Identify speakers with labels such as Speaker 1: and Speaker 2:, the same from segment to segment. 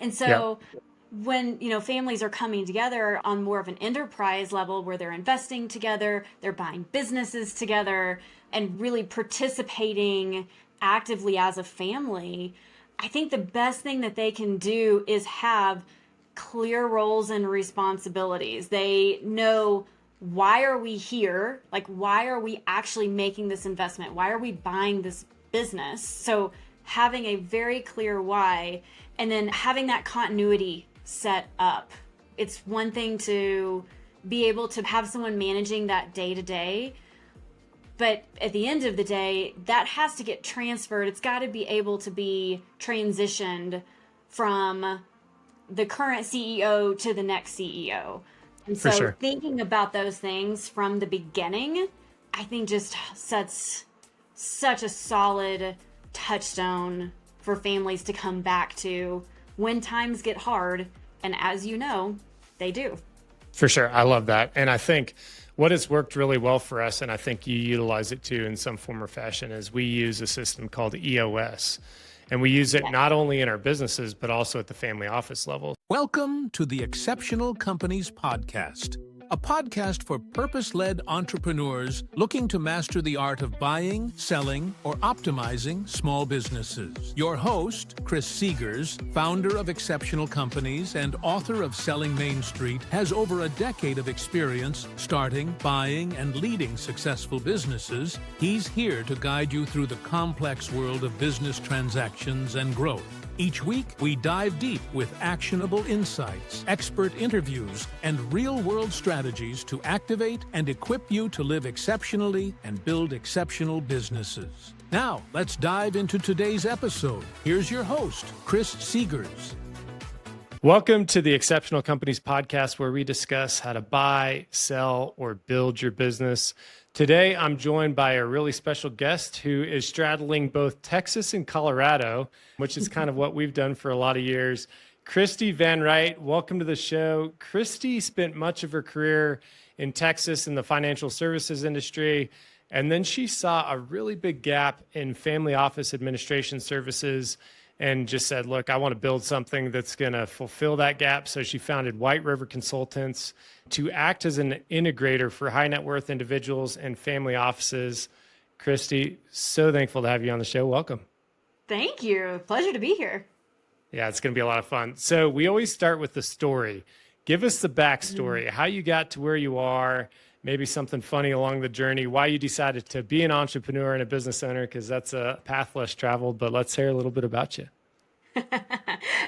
Speaker 1: And
Speaker 2: Yep.
Speaker 1: so when, families are coming together on more of an enterprise level where they're investing together, they're buying businesses together and really participating actively as a family, I think the best thing that they can do is have clear roles and responsibilities. They know, why are we here? Like, why are we actually making this investment? Why are we buying this business? So having a very clear why, and then having that continuity set up. It's one thing to be able to have someone managing that day to day, but at the end of the day, that has to get transferred. It's got to be able to be transitioned from the current CEO to the next CEO. And
Speaker 2: For
Speaker 1: so
Speaker 2: sure.
Speaker 1: thinking about those things from the beginning, I think just sets such a solid touchstone for families to come back to when times get hard. And as you know, they do.
Speaker 2: For sure. I love that. And I think what has worked really well for us, and I think you utilize it too in some form or fashion, is we use a system called EOS. And we use it
Speaker 1: Yeah.
Speaker 2: not only in our businesses, but also at the family office level.
Speaker 3: Welcome to the Exceptional Companies Podcast, a podcast for purpose-led entrepreneurs looking to master the art of buying, selling, or optimizing small businesses. Your host, Chris Seegers, founder of Exceptional Companies and author of Selling Main Street, has over a decade of experience starting, buying, and leading successful businesses. He's here to guide you through the complex world of business transactions and growth. Each week, we dive deep with actionable insights, expert interviews, and real-world strategies to activate and equip you to live exceptionally and build exceptional businesses. Now, let's dive into today's episode. Here's your host, Chris Seegers.
Speaker 2: Welcome to the Exceptional Companies Podcast, where we discuss how to buy, sell, or build your business. Today, I'm joined by a really special guest who is straddling both Texas and Colorado, which is kind of what we've done for a lot of years. Christi Van Rite, welcome to the show. Christi spent much of her career in Texas in the financial services industry, and then she saw a really big gap in family office administration services and just said, look, I want to build something that's going to fulfill that gap. So she founded White River Consultants to act as an integrator for high net worth individuals and family offices. Christi, so thankful to have you on the show. Welcome.
Speaker 1: Thank you. Pleasure to be here.
Speaker 2: Yeah, it's going to be a lot of fun. So we always start with the story. Give us the backstory, how you got to where you are, maybe something funny along the journey, why you decided to be an entrepreneur and a business owner, because that's a path less traveled, but let's hear a little bit about you.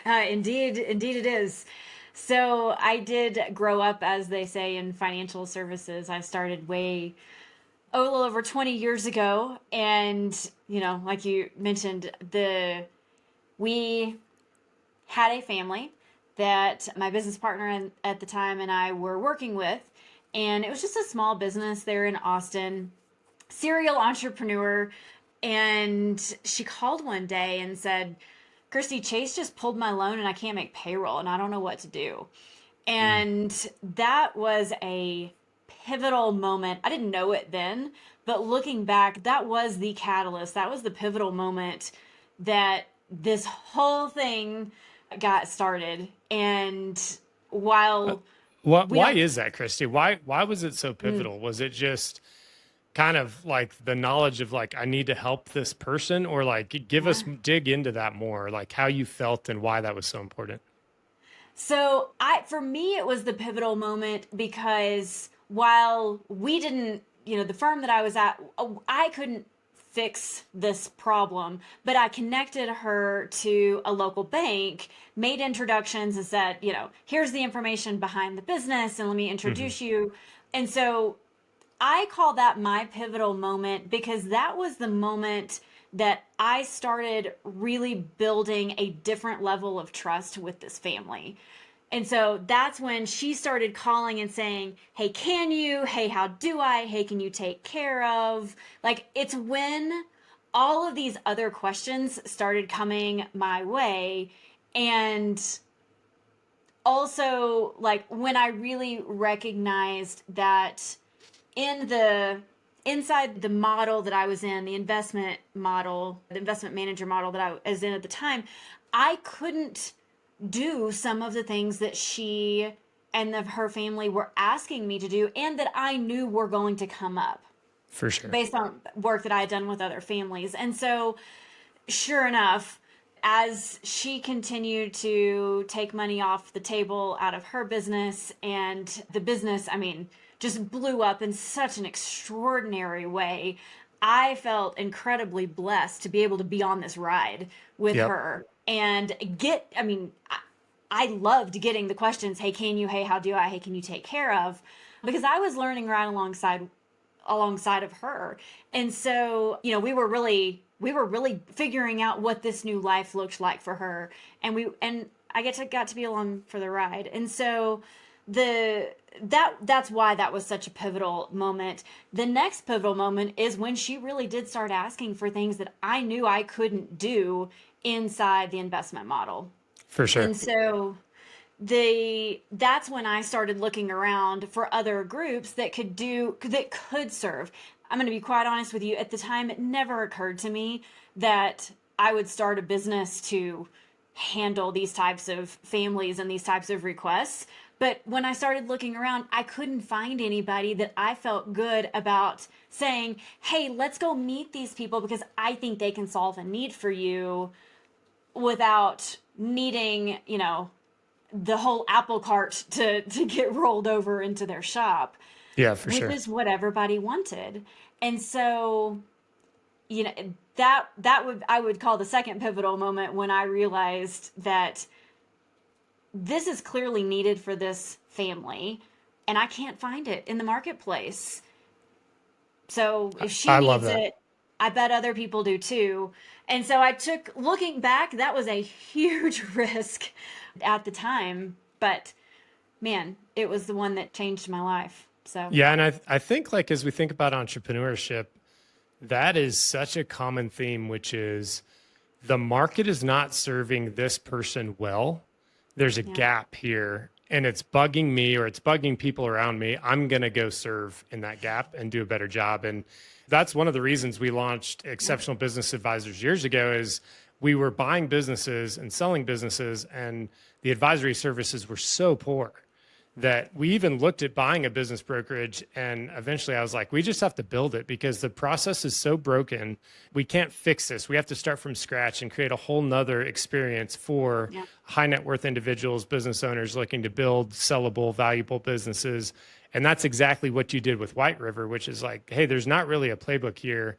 Speaker 1: Indeed it is. So I did grow up, as they say, in financial services. I started a little over 20 years ago. And, like you mentioned, we had a family that my business partner at the time and I were working with. And it was just a small business there in Austin, serial entrepreneur. And she called one day and said, Christi, Chase just pulled my loan and I can't make payroll and I don't know what to do. And that was a pivotal moment. I didn't know it then, but looking back, that was the catalyst. That was the pivotal moment that this whole thing got started. And while
Speaker 2: why is that, Christi? Why was it so pivotal? Was it just kind of like the knowledge of like, I need to help this person, or like dig into that more, like how you felt and why that was so important?
Speaker 1: So for me, it was the pivotal moment because while we didn't, the firm that I was at, I couldn't fix this problem, but I connected her to a local bank, made introductions and said, here's the information behind the business and let me introduce you. And so I call that my pivotal moment because that was the moment that I started really building a different level of trust with this family. And so that's when she started calling and saying, hey, can you? Hey, how do I? Hey, can you take care of? Like, it's when all of these other questions started coming my way. And also, like, when I really recognized that inside the model that I was in, the investment model, the investment manager model that I was in at the time, I couldn't do some of the things that she and her family were asking me to do and that I knew were going to come up
Speaker 2: For sure.
Speaker 1: based on work that I had done with other families. And so, sure enough, as she continued to take money off the table out of her business, and the business, I mean, just blew up in such an extraordinary way, I felt incredibly blessed to be able to be on this ride with
Speaker 2: Yep.
Speaker 1: her and I loved getting the questions, hey, can you, hey, how do I, hey, can you take care of? Because I was learning right alongside of her. And so, we were really figuring out what this new life looked like for her. And I got to be along for the ride. And so that's why that was such a pivotal moment. The next pivotal moment is when she really did start asking for things that I knew I couldn't do inside the investment model.
Speaker 2: For sure.
Speaker 1: And so that's when I started looking around for other groups that could serve. I'm going to be quite honest with you. At the time, it never occurred to me that I would start a business to handle these types of families and these types of requests. But when I started looking around, I couldn't find anybody that I felt good about saying, hey, let's go meet these people because I think they can solve a need for you without needing, the whole apple cart to get rolled over into their shop.
Speaker 2: Yeah, for sure.
Speaker 1: Which is what everybody wanted. And so, I would call the second pivotal moment when I realized that this is clearly needed for this family and I can't find it in the marketplace. So if she needs it, I bet other people do too. And so looking back, that was a huge risk at the time, but man, it was the one that changed my life. So
Speaker 2: yeah, and I think like as we think about entrepreneurship, that is such a common theme, which is the market is not serving this person well. There's a gap here and it's bugging me or it's bugging people around me. I'm going to go serve in that gap and do a better job. And that's one of the reasons we launched Exceptional Business Advisors years ago is we were buying businesses and selling businesses and the advisory services were so poor that we even looked at buying a business brokerage. And eventually I was like, we just have to build it because the process is so broken. We can't fix this. We have to start from scratch and create a whole nother experience for high net worth individuals, business owners looking to build sellable, valuable businesses. And that's exactly what you did with White River, which is like, hey, there's not really a playbook here.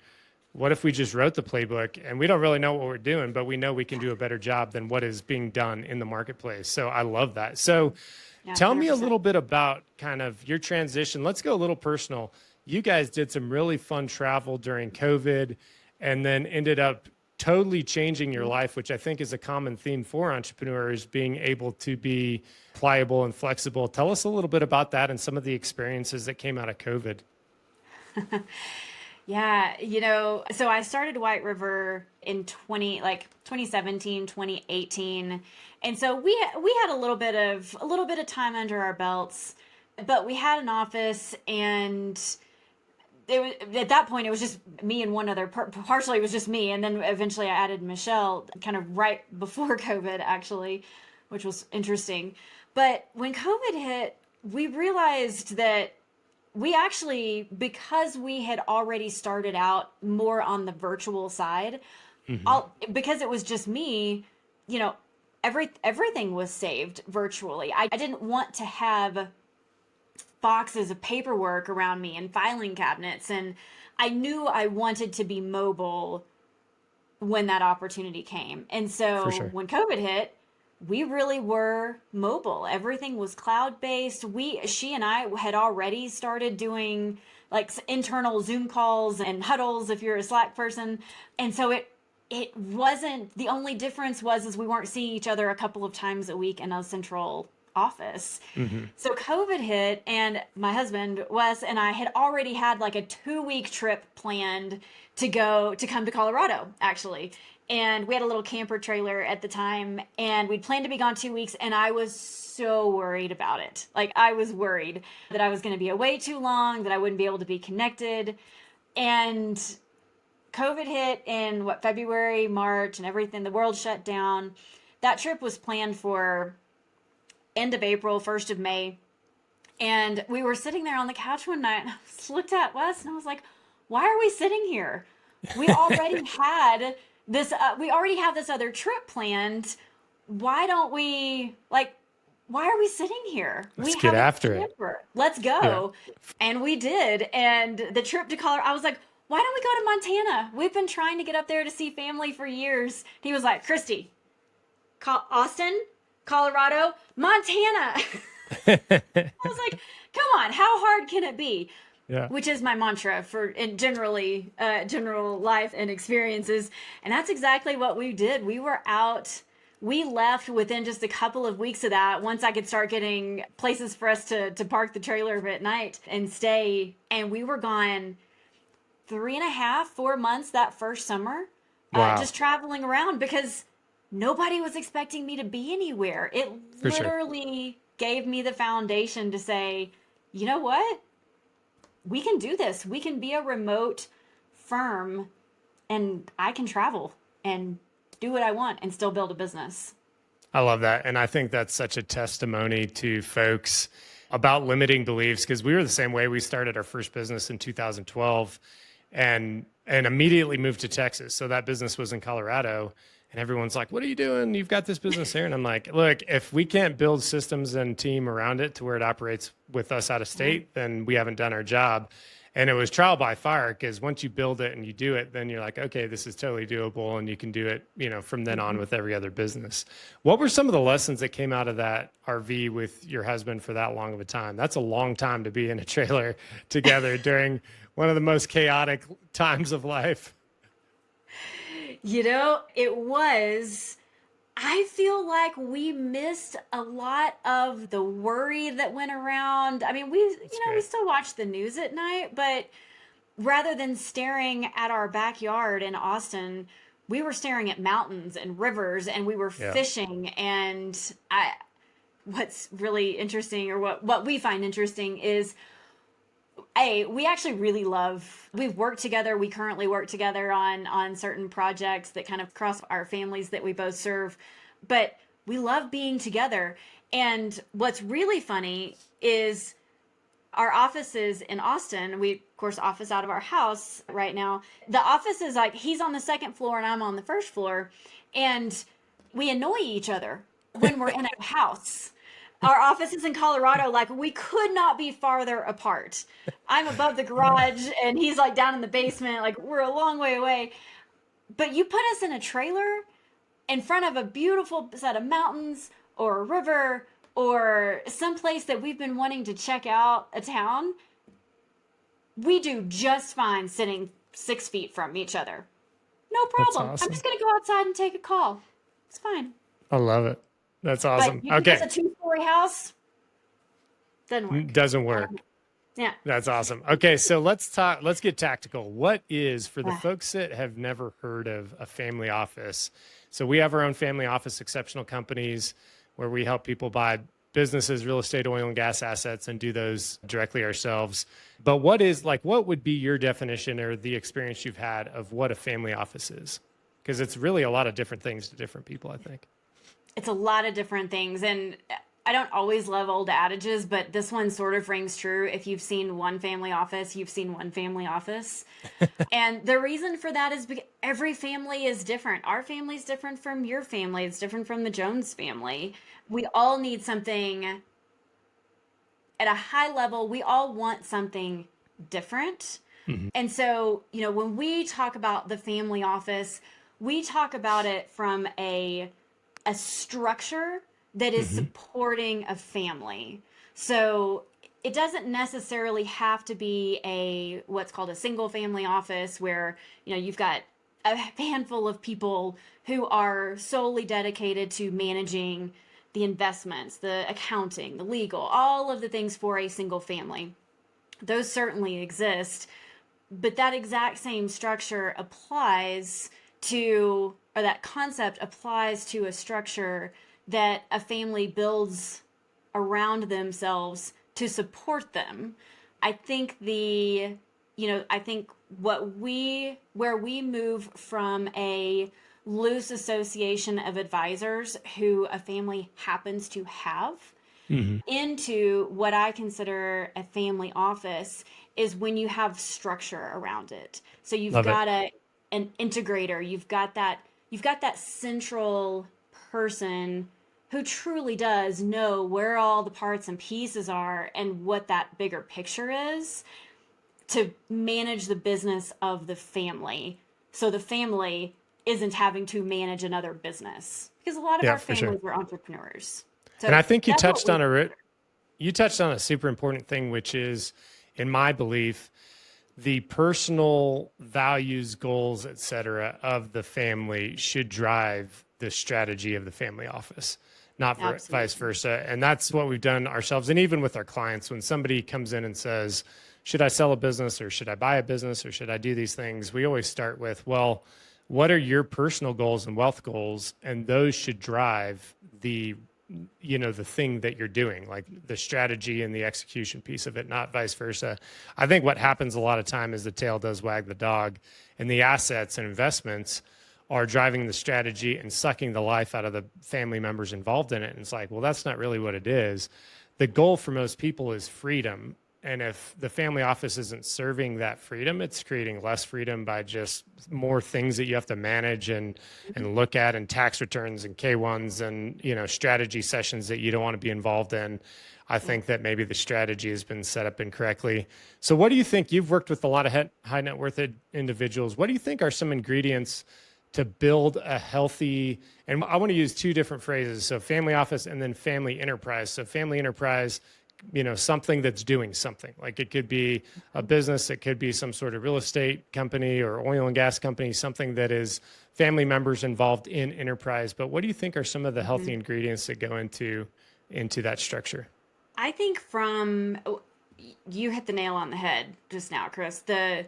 Speaker 2: What if we just wrote the playbook and we don't really know what we're doing, but we know we can do a better job than what is being done in the marketplace. So I love that. So tell me a little bit about kind of your transition. Let's go a little personal. You guys did some really fun travel during COVID and then ended up totally changing your life, which I think is a common theme for entrepreneurs, being able to be pliable and flexible. Tell us a little bit about that and some of the experiences that came out of COVID.
Speaker 1: Yeah, so I started White River in 2017, 2018. And so we had a little bit of time under our belts, but we had an office and at that point it was just me and one other partially it was just me, and then eventually I added Michelle kind of right before COVID actually, which was interesting. But when COVID hit, we realized that we actually, because we had already started out more on the virtual side, because it was just me, everything was saved virtually. I didn't want to have boxes of paperwork around me and filing cabinets. And I knew I wanted to be mobile when that opportunity came. And so when COVID hit, we really were mobile. Everything was cloud-based. She and I had already started doing like internal Zoom calls and huddles if you're a Slack person. And so it wasn't, the only difference is we weren't seeing each other a couple of times a week in a central office. So COVID hit and my husband, Wes, and I had already had like a 2-week trip planned to come to Colorado, actually. And we had a little camper trailer at the time, and we'd planned to be gone 2 weeks, and I was so worried about it. Like, I was worried that I was going to be away too long, that I wouldn't be able to be connected. And COVID hit in February, March, and everything, the world shut down. that trip was planned for end of April, 1st of May. And we were sitting there on the couch one night, and I just looked at Wes and I was like, why are we sitting here? We already had this, we already have this other trip planned. Why don't we, like, why are we sitting here?
Speaker 2: Let's get after it.
Speaker 1: Let's go. Yeah. And we did. And the trip to Colorado, I was like, why don't we go to Montana? We've been trying to get up there to see family for years. He was like, Christi, Austin, Colorado, Montana. I was like, come on, how hard can it be?
Speaker 2: Yeah.
Speaker 1: Which is my mantra for general life and experiences. And that's exactly what we did. We were out. We left within just a couple of weeks of that. Once I could start getting places for us to park the trailer at night and stay. And we were gone 3.5, 4 months that first summer.
Speaker 2: Wow.
Speaker 1: Just traveling around because nobody was expecting me to be anywhere. It literally gave me the foundation to say, you know what? We can do this. We can be a remote firm and I can travel and do what I want and still build a business.
Speaker 2: I love that. And I think that's such a testimony to folks about limiting beliefs, because we were the same way. We started our first business in 2012 and immediately moved to Texas. So that business was in Colorado. And everyone's like, what are you doing? You've got this business here. And I'm like, look, if we can't build systems and team around it to where it operates with us out of state, then we haven't done our job. And it was trial by fire, because once you build it and you do it, then you're like, okay, this is totally doable. And you can do it, from then on with every other business. What were some of the lessons that came out of that RV with your husband for that long of a time? That's a long time to be in a trailer together during one of the most chaotic times of life.
Speaker 1: It was, I feel like we missed a lot of the worry that went around. I mean, we still watch the news at night, but rather than staring at our backyard in Austin, we were staring at mountains and rivers, and we were fishing. And what's really interesting, or what we find interesting, is we actually really we've worked together. We currently work together on certain projects that kind of cross our families that we both serve, but we love being together. And what's really funny is our offices in Austin, we of course office out of our house right now. The office is like, he's on the second floor and I'm on the first floor, and we annoy each other when we're in a house. Our office is in Colorado, like we could not be farther apart. I'm above the garage and he's like down in the basement, like we're a long way away. But you put us in a trailer in front of a beautiful set of mountains or a river or someplace that we've been wanting to check out a town, we do just fine sitting 6 feet from each other. No problem.
Speaker 2: That's awesome.
Speaker 1: I'm just going to go outside and take a call. It's fine.
Speaker 2: I love it. That's awesome.
Speaker 1: But
Speaker 2: okay.
Speaker 1: It's a 2-story house.
Speaker 2: Doesn't work.
Speaker 1: Yeah.
Speaker 2: That's awesome. Okay. So let's get tactical. What is, for the folks that have never heard of a family office? So we have our own family office, Exceptional Companies, where we help people buy businesses, real estate, oil and gas assets, and do those directly ourselves. But what would be your definition or the experience you've had of what a family office is? Because it's really a lot of different things to different people, I think.
Speaker 1: It's a lot of different things. And I don't always love old adages, but this one sort of rings true. If you've seen one family office, you've seen one family office. And the reason for that is because every family is different. Our family is different from your family. It's different from the Jones family. We all need something at a high level. We all want something different. Mm-hmm. And so, when we talk about the family office, we talk about it from a structure that is supporting a family. So it doesn't necessarily have to be what's called a single family office where, you've got a handful of people who are solely dedicated to managing the investments, the accounting, the legal, all of the things for a single family. Those certainly exist, but that exact same structure applies to, or that concept applies to a structure that a family builds around themselves to support them. I think where we move from a loose association of advisors who a family happens to have into what I consider a family office is when you have structure around it. So you've
Speaker 2: Love it.
Speaker 1: got an integrator, you've got that central person who truly does know where all the parts and pieces are and what that bigger picture is to manage the business of the family. So the family isn't having to manage another business because a lot of
Speaker 2: Yeah,
Speaker 1: our
Speaker 2: for sure.
Speaker 1: families are entrepreneurs. So
Speaker 2: And I think you
Speaker 1: that's what
Speaker 2: touched
Speaker 1: we
Speaker 2: on
Speaker 1: consider.
Speaker 2: you touched on a super important thing, which is, in my belief, the personal values, goals, et cetera, of the family should drive the strategy of the family office, not vice
Speaker 1: Absolutely.
Speaker 2: versa. And that's what we've done ourselves. And even with our clients, when somebody comes in and says, should I sell a business or should I buy a business or should I do these things? We always start with, well, what are your personal goals and wealth goals? And those should drive the the thing that you're doing, like the strategy and the execution piece of it, not vice versa. I think what happens a lot of time is the tail does wag the dog, and the assets and investments are driving the strategy and sucking the life out of the family members involved in it. And it's like, well, that's not really what it is. The goal for most people is freedom. And if the family office isn't serving that freedom, it's creating less freedom by just more things that you have to manage and look at, and tax returns and K1s and strategy sessions that you don't want to be involved in. I think that maybe the strategy has been set up incorrectly. So what do you think? You've worked with a lot of high net worth individuals. What do you think are some ingredients to build a healthy, and I want to use two different phrases, so family office and then family enterprise. So family enterprise, something that's doing something. Like it could be a business, it could be some sort of real estate company or oil and gas company, something that is family members involved in enterprise. But what do you think are some of the healthy ingredients that go into that structure?
Speaker 1: I think you hit the nail on the head just now, Chris. The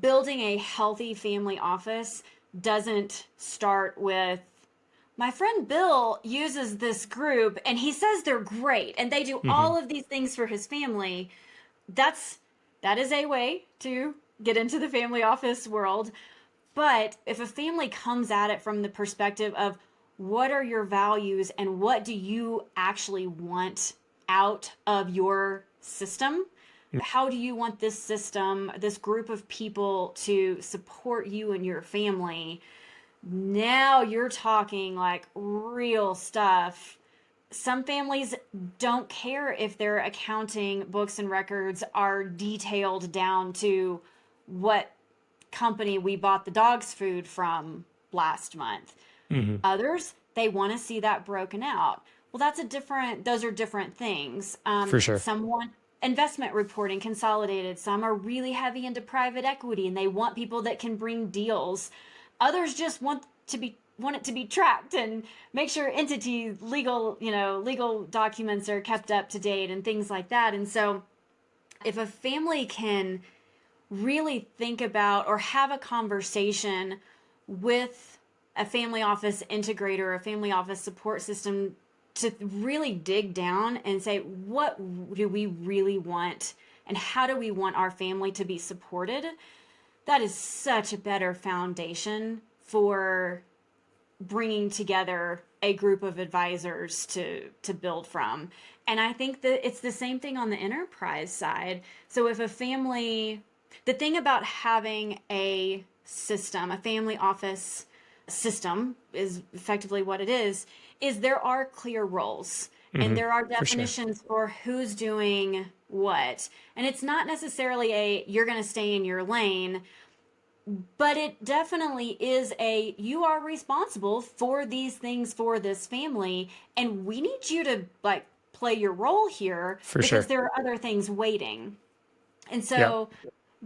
Speaker 1: building a healthy family office doesn't start with my friend Bill uses this group and he says they're great and they do all of these things for his family. That is a way to get into the family office world. But if a family comes at it from the perspective of what are your values and what do you actually want out of your system? How do you want this system, this group of people to support you and your family? Now you're talking like real stuff. Some families don't care if their accounting books and records are detailed down to what company we bought the dog's food from last month. Others, they want to see that broken out. Well, those are different things.
Speaker 2: For sure.
Speaker 1: Some want investment reporting consolidated. Some are really heavy into private equity and they want people that can bring deals. Others just want it to be tracked and make sure entity legal documents are kept up to date and things like that. And so if a family can really think about or have a conversation with a family office integrator, a family office support system to really dig down and say, what do we really want and how do we want our family to be supported? That is such a better foundation for bringing together a group of advisors to build from. And I think that it's the same thing on the enterprise side. So if a family, the thing about having a system, a family office system is effectively what it is there are clear roles and there are definitions for who's doing what. And it's not necessarily you're going to stay in your lane, but it definitely is you are responsible for these things for this family and we need you to play your role here because there are other things waiting. And so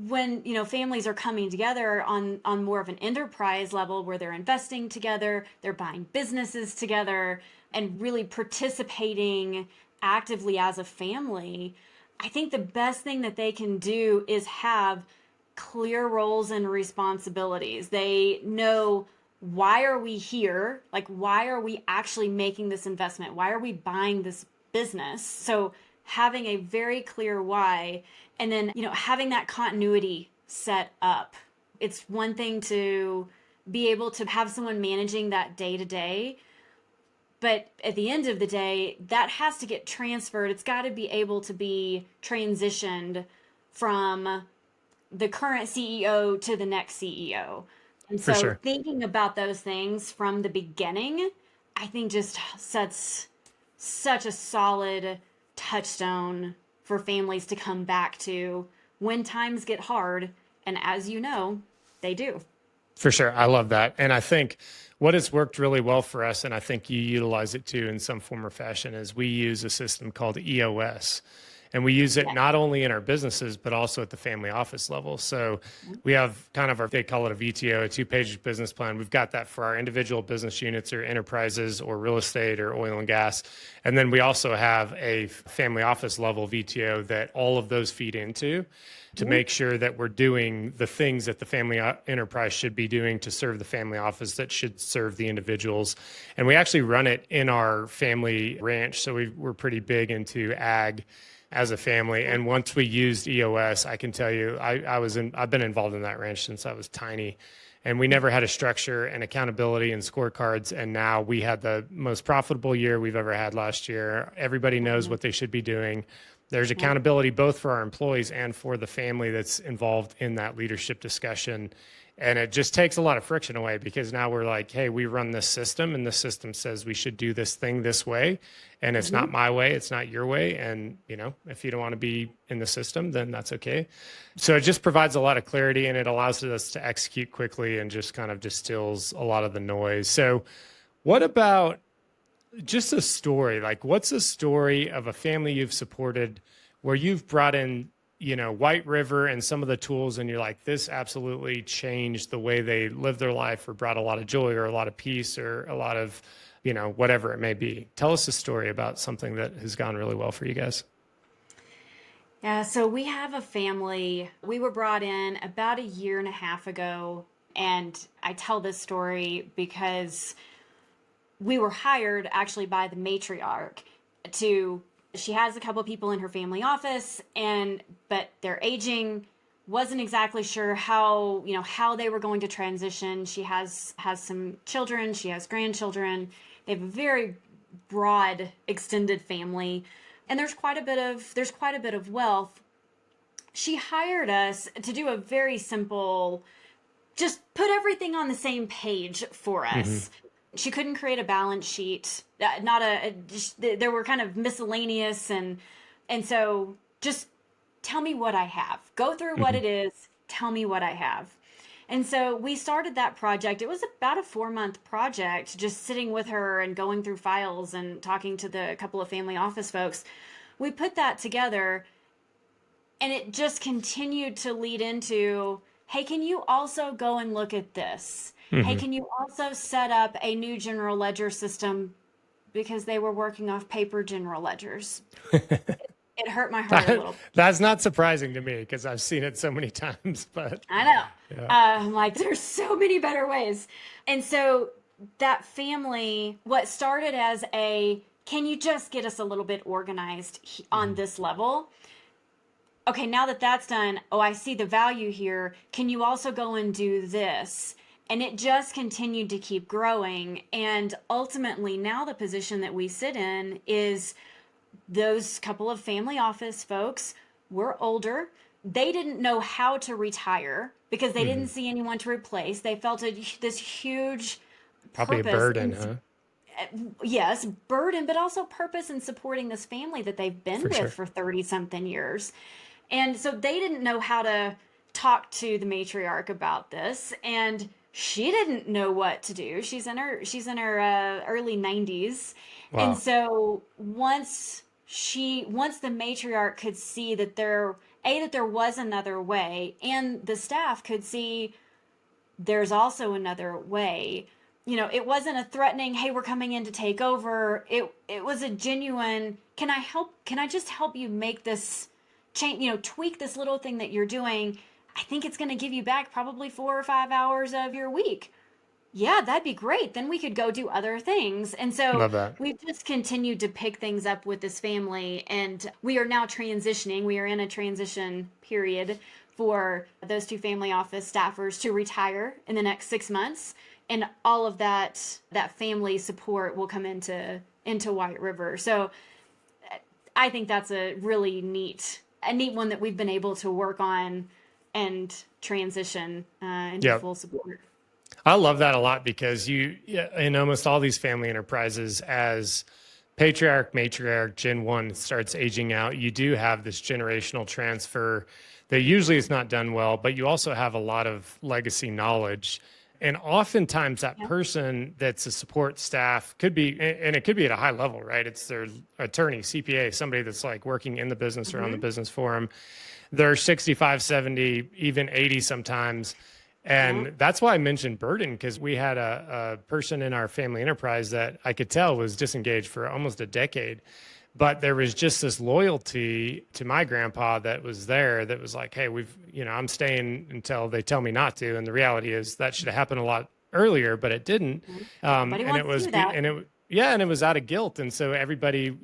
Speaker 1: when families are coming together on more of an enterprise level where they're investing together, they're buying businesses together and really participating actively as a family, I think the best thing that they can do is have clear roles and responsibilities. They know, why are we here? Like, why are we actually making this investment? Why are we buying this business? So having a very clear why, and then, having that continuity set up. It's one thing to be able to have someone managing that day to day. But at the end of the day, that has to get transferred. It's got to be able to be transitioned from the current CEO to the next CEO. And
Speaker 2: For
Speaker 1: so
Speaker 2: sure.
Speaker 1: thinking about those things from the beginning, I think just sets such a solid touchstone for families to come back to when times get hard. And as you know, they do.
Speaker 2: For sure. I love that. And I think what has worked really well for us, and I think you utilize it too in some form or fashion, is we use a system called EOS. And we use it
Speaker 1: Yeah.
Speaker 2: not only in our businesses, but also at the family office level. So we have kind of they call it a VTO, a 2-page business plan. We've got that for our individual business units or enterprises or real estate or oil and gas. And then we also have a family office level VTO that all of those feed into to make sure that we're doing the things that the family enterprise should be doing to serve the family office that should serve the individuals. And we actually run it in our family ranch. So we're pretty big into ag as a family. And once we used EOS, I can tell you, I've been involved in that ranch since I was tiny. And we never had a structure and accountability and scorecards. And now we had the most profitable year we've ever had last year. Everybody knows what they should be doing. There's accountability both for our employees and for the family that's involved in that leadership discussion. And it just takes a lot of friction away because now we're like, hey, we run this system and the system says we should do this thing this way. And it's not my way, it's not your way. And, if you don't want to be in the system, then that's okay. So it just provides a lot of clarity and it allows us to execute quickly and just kind of distills a lot of the noise. So what about just a story? Like, what's a story of a family you've supported where you've brought in White River and some of the tools, and you're like, this absolutely changed the way they live their life or brought a lot of joy or a lot of peace or a lot of, whatever it may be. Tell us a story about something that has gone really well for you guys.
Speaker 1: Yeah, so we have a family. We were brought in about 1.5 years ago, and I tell this story because we were hired actually by the matriarch she has a couple of people in her family office but they're aging, wasn't exactly sure how they were going to transition. She has some children, she has grandchildren. They have a very broad extended family, and there's quite a bit of wealth. She hired us to do a very simple, just put everything on the same page for us. She couldn't create a balance sheet, there were kind of miscellaneous. And so just tell me what I have, go through what it is, tell me what I have. And so we started that project. It was about a 4-month project, just sitting with her and going through files and talking to the couple of family office folks. We put that together and it just continued to lead into, hey, can you also go and look at this? Hey, can you also set up a new general ledger system? Because they were working off paper general ledgers. It hurt my heart a little.
Speaker 2: That's not surprising to me because I've seen it so many times, but
Speaker 1: I know.
Speaker 2: yeah.
Speaker 1: I'm like, there's so many better ways. And so that family, what started as can you just get us a little bit organized on this level? Okay, now that that's done, I see the value here. Can you also go and do this? And it just continued to keep growing. And ultimately, now the position that we sit in is those couple of family office folks were older. They didn't know how to retire because they didn't see anyone to replace. They felt this huge
Speaker 2: Probably a burden, huh?
Speaker 1: Yes, burden, but also purpose in supporting this family that they've been with for 30-something years. And so they didn't know how to talk to the matriarch about this. And she didn't know what to do. She's in her early 90s.
Speaker 2: Wow.
Speaker 1: And so once the matriarch could see that there was another way, and the staff could see there's also another way. It wasn't a threatening, hey, we're coming in to take over. It was a genuine, can I just help you make this change, tweak this little thing that you're doing? I think it's going to give you back probably 4 or 5 hours of your week. Yeah, that'd be great. Then we could go do other things. And so we've just continued to pick things up with this family, and we are now transitioning. We are in a transition period for those two family office staffers to retire in the next 6 months. And all of that family support will come into White River. So I think that's a really neat one that we've been able to work on and transition into full support.
Speaker 2: I love that a lot because in almost all these family enterprises, as patriarch, matriarch, Gen 1 starts aging out, you do have this generational transfer that usually is not done well, but you also have a lot of legacy knowledge. And oftentimes that person that's a support staff could be, and it could be at a high level, right? It's their attorney, CPA, somebody that's like working in the business or on the business forum. They're 65, 70, even 80 sometimes. And that's why I mentioned burden, because we had a person in our family enterprise that I could tell was disengaged for almost a decade. But there was just this loyalty to my grandpa that was there that was like, hey, I'm staying until they tell me not to. And the reality is that should have happened a lot earlier, but it didn't. And it was out of guilt. And so everybody,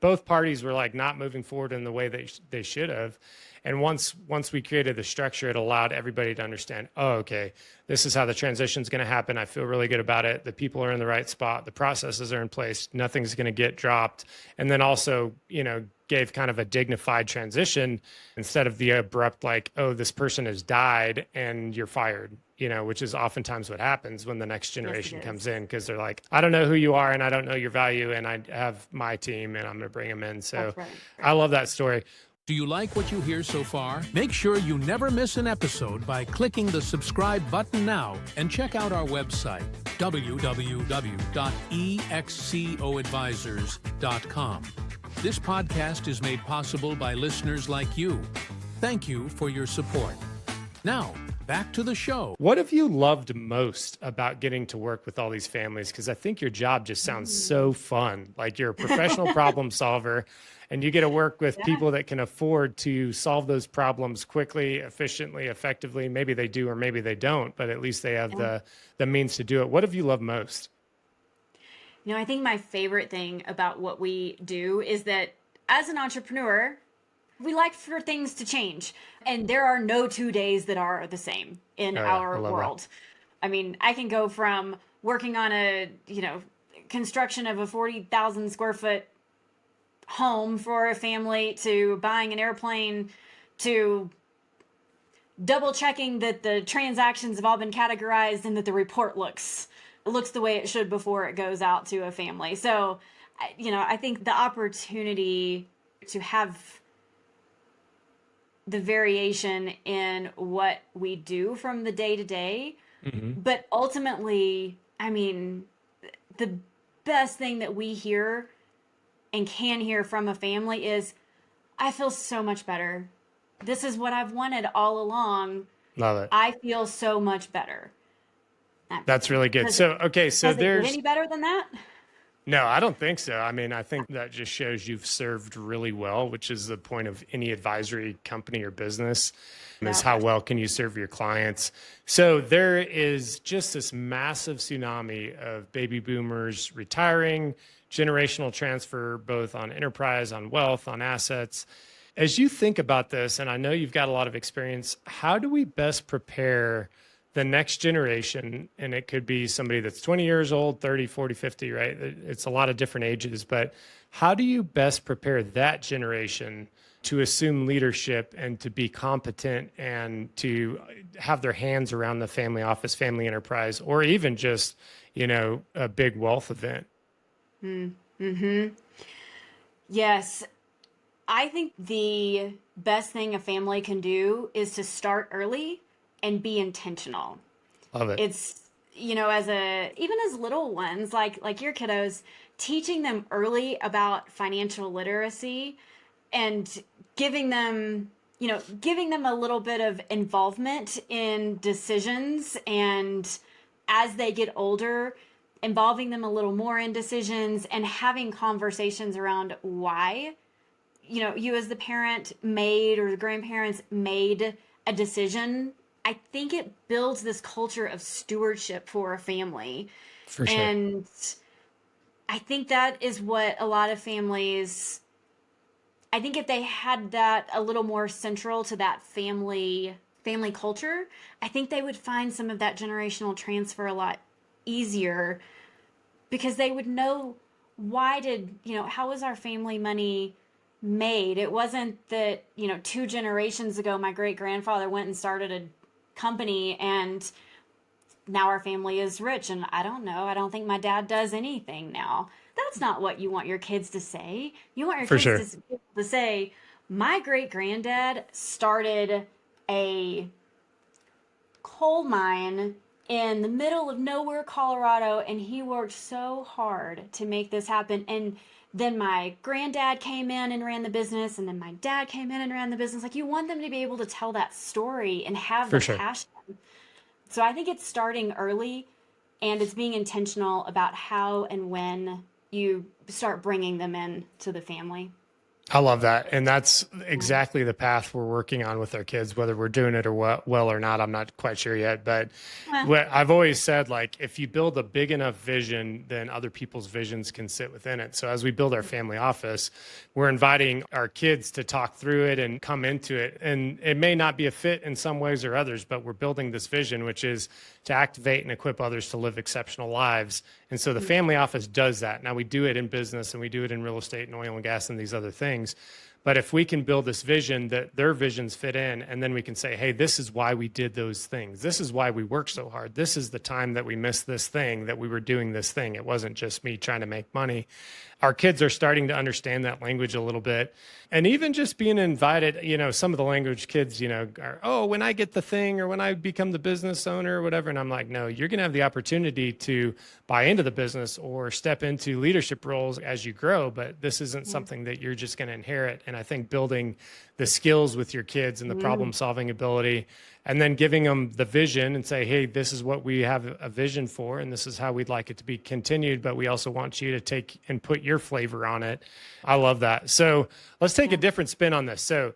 Speaker 2: both parties were like not moving forward in the way that they should have. And once we created the structure, it allowed everybody to understand, oh, okay, this is how the transition is going to happen. I feel really good about it. The people are in the right spot. The processes are in place. Nothing's going to get dropped. And then also, gave kind of a dignified transition instead of the abrupt, like, oh, this person has died and you're fired, which is oftentimes what happens when the next generation comes in, because they're like, I don't know who you are and I don't know your value and I have my team and I'm going to bring them in. So I love that story.
Speaker 3: Do you like what you hear so far? Make sure you never miss an episode by clicking the subscribe button now and check out our website, www.excoadvisors.com. This podcast is made possible by listeners like you. Thank you for your support. Now, back to the show.
Speaker 2: What have you loved most about getting to work with all these families? Because I think your job just sounds so fun. Like you're a professional problem solver. And you get to work with people that can afford to solve those problems quickly, efficiently, effectively. Maybe they do or maybe they don't, but at least they have the means to do it. What have you loved most?
Speaker 1: I think my favorite thing about what we do is that as an entrepreneur, we like for things to change. And there are no 2 days that are the same in our world. That. I mean, I can go from working on a, construction of a 40,000 square foot home for a family to buying an airplane to double checking that the transactions have all been categorized and that the report looks the way it should before it goes out to a family. So, I think the opportunity to have the variation in what we do from the day to day, but ultimately, I mean, the best thing that we hear and can hear from a family is, I feel so much better. This is what I've wanted all along.
Speaker 2: Love it.
Speaker 1: I feel so much better.
Speaker 2: That's really good. So there's
Speaker 1: any better than that?
Speaker 2: No, I don't think so. I mean, I think that just shows you've served really well, which is the point of any advisory company or business, is how well can you serve your clients. So there is just this massive tsunami of baby boomers retiring, generational transfer, both on enterprise, on wealth, on assets. As you think about this, and I know you've got a lot of experience, how do we best prepare the next generation? And it could be somebody that's 20 years old, 30, 40, 50, right? It's a lot of different ages, but how do you best prepare that generation to assume leadership and to be competent and to have their hands around the family office, family enterprise, or even just, a big wealth event?
Speaker 1: Yes. I think the best thing a family can do is to start early and be intentional.
Speaker 2: Love it.
Speaker 1: It's, even as little ones, like your kiddos, teaching them early about financial literacy and giving them a little bit of involvement in decisions, and as they get older, involving them a little more in decisions and having conversations around why, you as the parent made or the grandparents made a decision. I think it builds this culture of stewardship for a family.
Speaker 2: For sure.
Speaker 1: And I think that is what a lot of families I think if they had that a little more central to that family culture, I think they would find some of that generational transfer a lot easier, because they would know, how was our family money made? It wasn't that, 2 generations ago, my great grandfather went and started a company and now our family is rich. And I don't know. I don't think my dad does anything now. That's not what you want your kids to say. You want your
Speaker 2: For
Speaker 1: kids
Speaker 2: sure.
Speaker 1: to say, my great granddad started a coal mine in the middle of nowhere, Colorado, and he worked so hard to make this happen. And then my granddad came in and ran the business, and then my dad came in and ran the business. Like, you want them to be able to tell that story and have
Speaker 2: For
Speaker 1: the
Speaker 2: sure.
Speaker 1: passion. So I think it's starting early, and it's being intentional about how and when you start bringing them in to the family.
Speaker 2: I love that. And that's exactly the path we're working on with our kids, whether we're doing it or well or not. I'm not quite sure yet. But what I've always said, like, if you build a big enough vision, then other people's visions can sit within it. So as we build our family office, we're inviting our kids to talk through it and come into it. And it may not be a fit in some ways or others, but we're building this vision, which is to activate and equip others to live exceptional lives. And so the family office does that. Now, we do it in business and we do it in real estate and oil and gas and these other things. But if we can build this vision that their visions fit in, and then we can say, hey, this is why we did those things. This is why we worked so hard. This is the time that we missed this thing, that we were doing this thing. It wasn't just me trying to make money. Our kids are starting to understand that language a little bit. And even just being invited, some of the language kids, are, oh, when I get the thing or when I become the business owner or whatever. And I'm like, no, you're going to have the opportunity to buy into the business or step into leadership roles as you grow. But this isn't something that you're just going to inherit. And I think building the skills with your kids and the problem solving ability, and then giving them the vision and say, hey, this is what we have a vision for, and this is how we'd like it to be continued, but we also want you to take and put your flavor on it. I love that. So let's take a different spin on this. So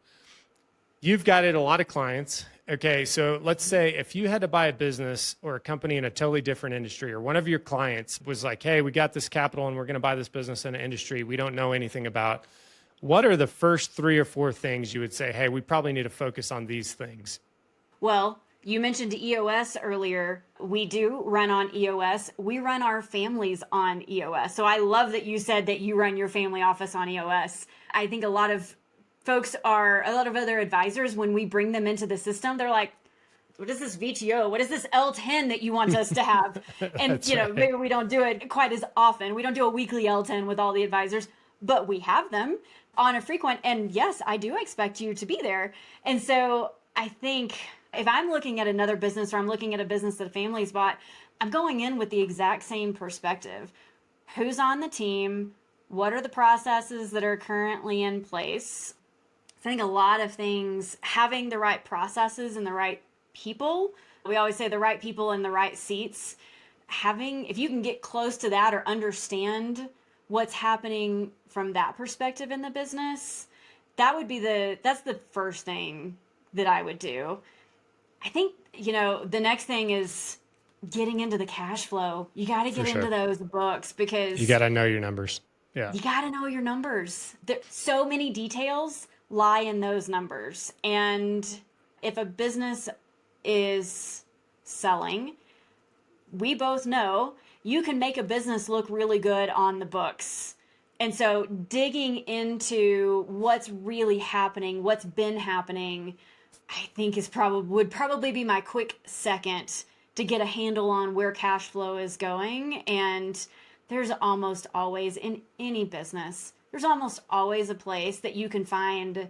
Speaker 2: you've got a lot of clients. Okay, so let's say if you had to buy a business or a company in a totally different industry, or one of your clients was like, hey, we got this capital and we're going to buy this business in an industry we don't know anything about. What are the first 3 or 4 things you would say, hey, we probably need to focus on these things?
Speaker 1: Well, you mentioned EOS earlier. We do run on EOS. We run our families on EOS. So I love that you said that you run your family office on EOS. I think a lot of other advisors, when we bring them into the system, they're like, what is this VTO? What is this L10 that you want us to have? And,
Speaker 2: right.
Speaker 1: Maybe we don't do it quite as often. We don't do a weekly L10 with all the advisors, but we have them on a frequent. And yes, I do expect you to be there. And so I think if I'm looking at another business, or I'm looking at a business that a family's bought, I'm going in with the exact same perspective. Who's on the team? What are the processes that are currently in place? I think a lot of things, having the right processes and the right people, we always say the right people in the right seats. If you can get close to that or understand what's happening from that perspective in the business, that's the first thing that I would do. I think, the next thing is getting into the cash flow. You got to get into those books, because
Speaker 2: You got to know your numbers. Yeah.
Speaker 1: You got to know your numbers. So many details lie in those numbers. And if a business is selling, we both know you can make a business look really good on the books. And so digging into what's really happening, what's been happening, I think would probably be my quick second to get a handle on where cash flow is going. And there's almost always, in any business, there's almost always a place that you can find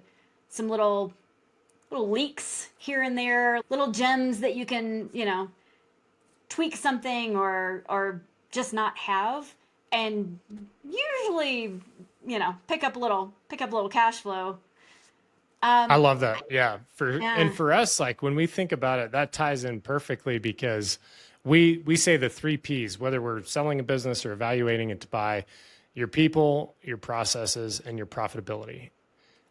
Speaker 1: some little leaks here and there, little gems that you can, tweak something or just not have, and usually, pick up a little cash flow.
Speaker 2: I love that. Yeah. And for us, like, when we think about it, that ties in perfectly, because we say the 3 Ps, whether we're selling a business or evaluating it to buy: your people, your processes, and your profitability.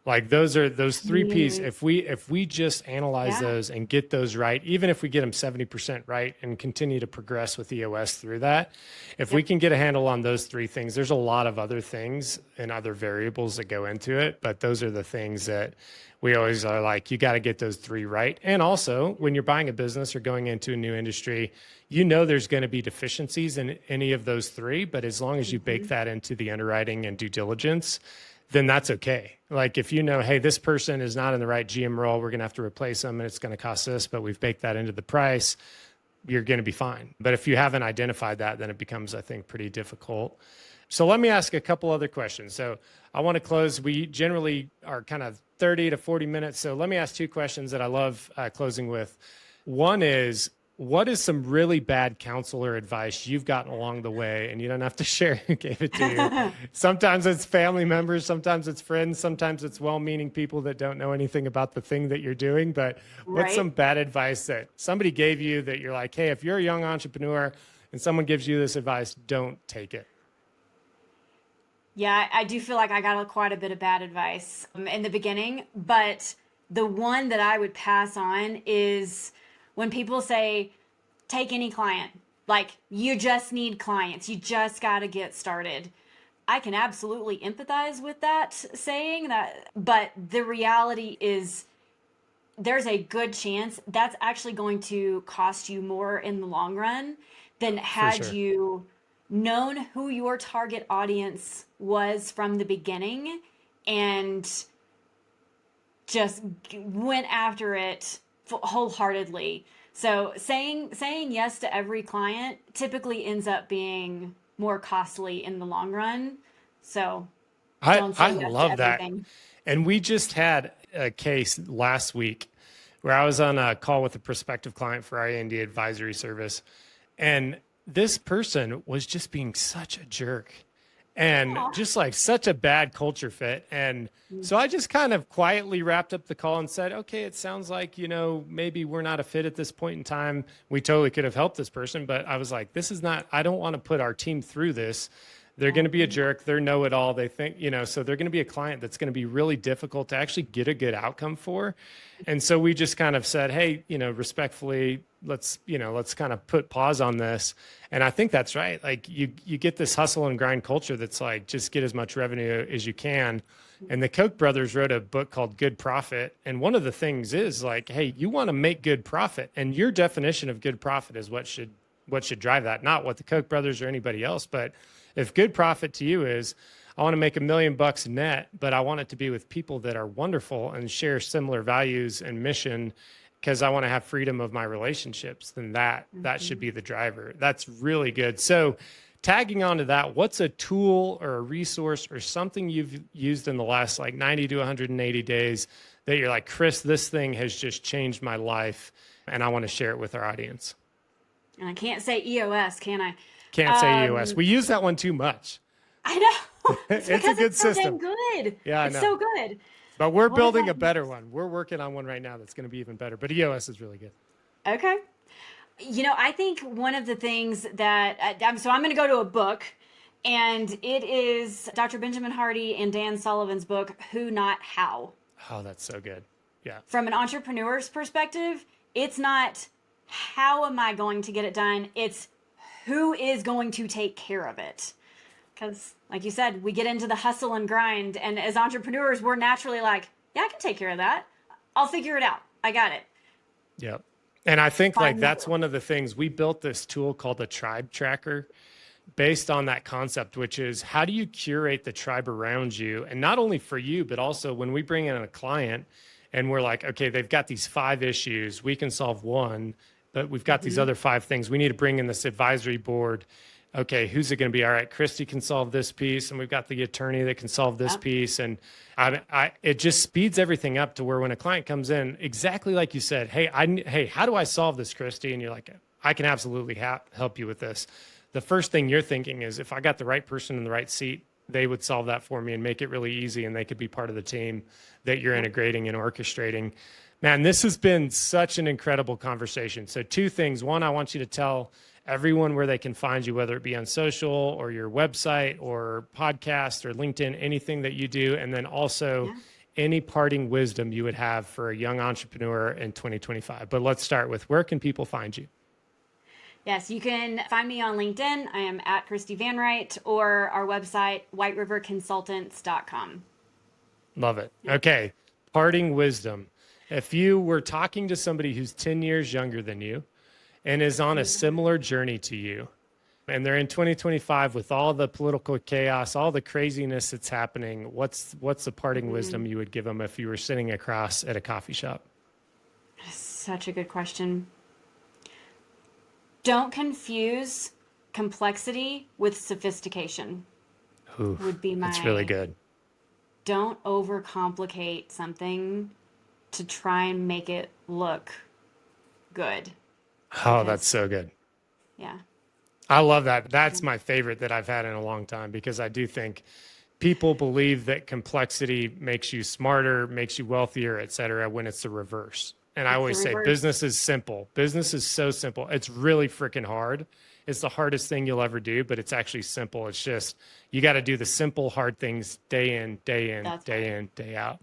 Speaker 2: Like those three P's.
Speaker 1: Mm.
Speaker 2: If we just analyze
Speaker 1: Yeah.
Speaker 2: those and get those right, even if we get them 70% right and continue to progress with EOS through that, if we
Speaker 1: Yep.
Speaker 2: can get a handle on those three things, there's a lot of other things and other variables that go into it, but those are the things that we always are like, you got to get those three right. And also, when you're buying a business or going into a new industry, you know there's going to be deficiencies in any of those three, but as long as you bake that into the underwriting and due diligence, then that's okay. Like if you know, hey, this person is not in the right GM role, we're going to have to replace them and it's going to cost this, but we've baked that into the price, you're going to be fine. But if you haven't identified that, then it becomes, I think, pretty difficult. So let me ask a couple other questions. So I want to close. We generally are kind of 30 to 40 minutes. So let me ask two questions that I love closing with. One is, what is some really bad counsel or advice you've gotten along the way? And you don't have to share who gave it to you. Sometimes it's family members, sometimes it's friends, sometimes it's well-meaning people that don't know anything about the thing that you're doing. But what's
Speaker 1: Right.
Speaker 2: some bad advice that somebody gave you that you're like, hey, if you're a young entrepreneur and someone gives you this advice, don't take it?
Speaker 1: Yeah, I do feel like I got quite a bit of bad advice in the beginning, but the one that I would pass on is when people say, take any client, like you just need clients, you just got to get started. I can absolutely empathize with that saying that, but the reality is there's a good chance that's actually going to cost you more in the long run than
Speaker 2: For
Speaker 1: had
Speaker 2: sure.
Speaker 1: you known who your target audience was from the beginning and just went after it wholeheartedly. So saying yes to every client typically ends up being more costly in the long run. So don't
Speaker 2: I
Speaker 1: say yes to
Speaker 2: love that.
Speaker 1: everything.
Speaker 2: And we just had a case last week where I was on a call with a prospective client for our A&D advisory service. And this person was just being such a jerk and
Speaker 1: Aw.
Speaker 2: just like such a bad culture fit. And so I just kind of quietly wrapped up the call and said, okay, it sounds like, maybe we're not a fit at this point in time. We totally could have helped this person, but I was like, this is not, I don't want to put our team through this. They're going to be a jerk. They're know-it-all. They think, so they're going to be a client that's going to be really difficult to actually get a good outcome for. And so we just kind of said, hey, respectfully, let's kind of put pause on this. And I think that's right. Like you get this hustle and grind culture that's like, just get as much revenue as you can. And the Koch brothers wrote a book called Good Profit. And one of the things is like, hey, you want to make good profit. And your definition of good profit is what should drive that, not what the Koch brothers or anybody else. But if good profit to you is, I want to make $1 million net, but I want it to be with people that are wonderful and share similar values and mission because I want to have freedom of my relationships, then that should be the driver. That's really good. So tagging onto that, what's a tool or a resource or something you've used in the last like 90 to 180 days that you're like, Chris, this thing has just changed my life and I want to share it with our audience?
Speaker 1: And I can't say EOS, can I?
Speaker 2: Can't say EOS. We use that one too much.
Speaker 1: I know.
Speaker 2: It's
Speaker 1: It's
Speaker 2: a
Speaker 1: because
Speaker 2: good
Speaker 1: it's so
Speaker 2: system.
Speaker 1: dang good.
Speaker 2: Yeah, I
Speaker 1: It's
Speaker 2: know.
Speaker 1: so good.
Speaker 2: But we're
Speaker 1: What does
Speaker 2: building
Speaker 1: that
Speaker 2: a better one. We're working on one right now that's going to be even better. But EOS is really good.
Speaker 1: Okay. I think one of the things that I'm going to go to a book, and it is Dr. Benjamin Hardy and Dan Sullivan's book, Who Not How.
Speaker 2: Oh, that's so good. Yeah.
Speaker 1: From an entrepreneur's perspective, it's not how am I going to get it done? It's who is going to take care of it. Because, like you said, we get into the hustle and grind. And as entrepreneurs, we're naturally like, yeah, I can take care of that. I'll figure it out. I got it.
Speaker 2: Yep. And I think like
Speaker 1: Fine.
Speaker 2: that's one of the things we built this tool called the tribe tracker based on that concept, which is how do you curate the tribe around you? And not only for you, but also when we bring in a client and we're like, okay, they've got these 5 issues, we can solve one, but we've got these other 5 things. We need to bring in this advisory board. Okay, who's it going to be? All right, Christi can solve this piece, and we've got the attorney that can solve this piece. And it just speeds everything up to where when a client comes in, exactly like you said, hey, how do I solve this, Christi? And you're like, I can absolutely help you with this. The first thing you're thinking is, if I got the right person in the right seat, they would solve that for me and make it really easy, and they could be part of the team that you're integrating and orchestrating. Man, this has been such an incredible conversation. So 2 things. One, I want you to tell everyone where they can find you, whether it be on social or your website or podcast or LinkedIn, anything that you do. And then also any parting wisdom you would have for a young entrepreneur in 2025. But let's start with, where can people find you?
Speaker 1: Yes, you can find me on LinkedIn. I am at Christi Van Rite, or our website, whiteriverconsultants.com.
Speaker 2: Love it. Okay. Parting wisdom. If you were talking to somebody who's 10 years younger than you and is on a similar journey to you, and they're in 2025 with all the political chaos, all the craziness that's happening, what's the parting wisdom you would give them if you were sitting across at a coffee shop?
Speaker 1: Such a good question. Don't confuse complexity with sophistication.
Speaker 2: Ooh,
Speaker 1: would be my.
Speaker 2: That's really good.
Speaker 1: Don't overcomplicate something to try and make it look good.
Speaker 2: Oh, that's so good.
Speaker 1: Yeah.
Speaker 2: I love that. That's my favorite that I've had in a long time, because I do think people believe that complexity makes you smarter, makes you wealthier, et cetera, when it's the reverse. And I always say business is simple. Business is so simple. It's really freaking hard. It's the hardest thing you'll ever do, but it's actually simple. It's just, you got to do the simple, hard things day in, day in, day out.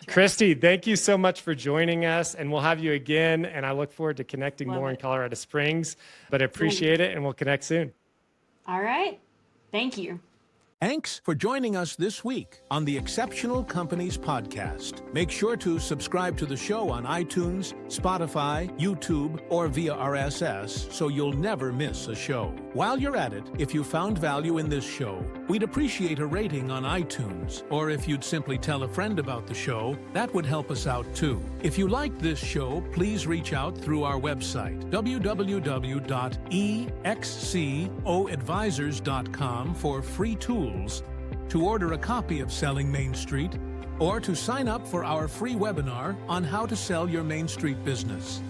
Speaker 2: Christi, thank you so much for joining us, and we'll have you again. And I look forward to connecting more in Colorado Springs, but I appreciate it, and we'll connect soon.
Speaker 1: All right. Thank you.
Speaker 3: Thanks for joining us this week on the Exceptional Companies Podcast. Make sure to subscribe to the show on iTunes, Spotify, YouTube, or via RSS so you'll never miss a show. While you're at it, if you found value in this show, we'd appreciate a rating on iTunes. Or if you'd simply tell a friend about the show, that would help us out too. If you liked this show, please reach out through our website, www.excoadvisors.com, for free tools to order a copy of Selling Main Street, or to sign up for our free webinar on how to sell your Main Street business.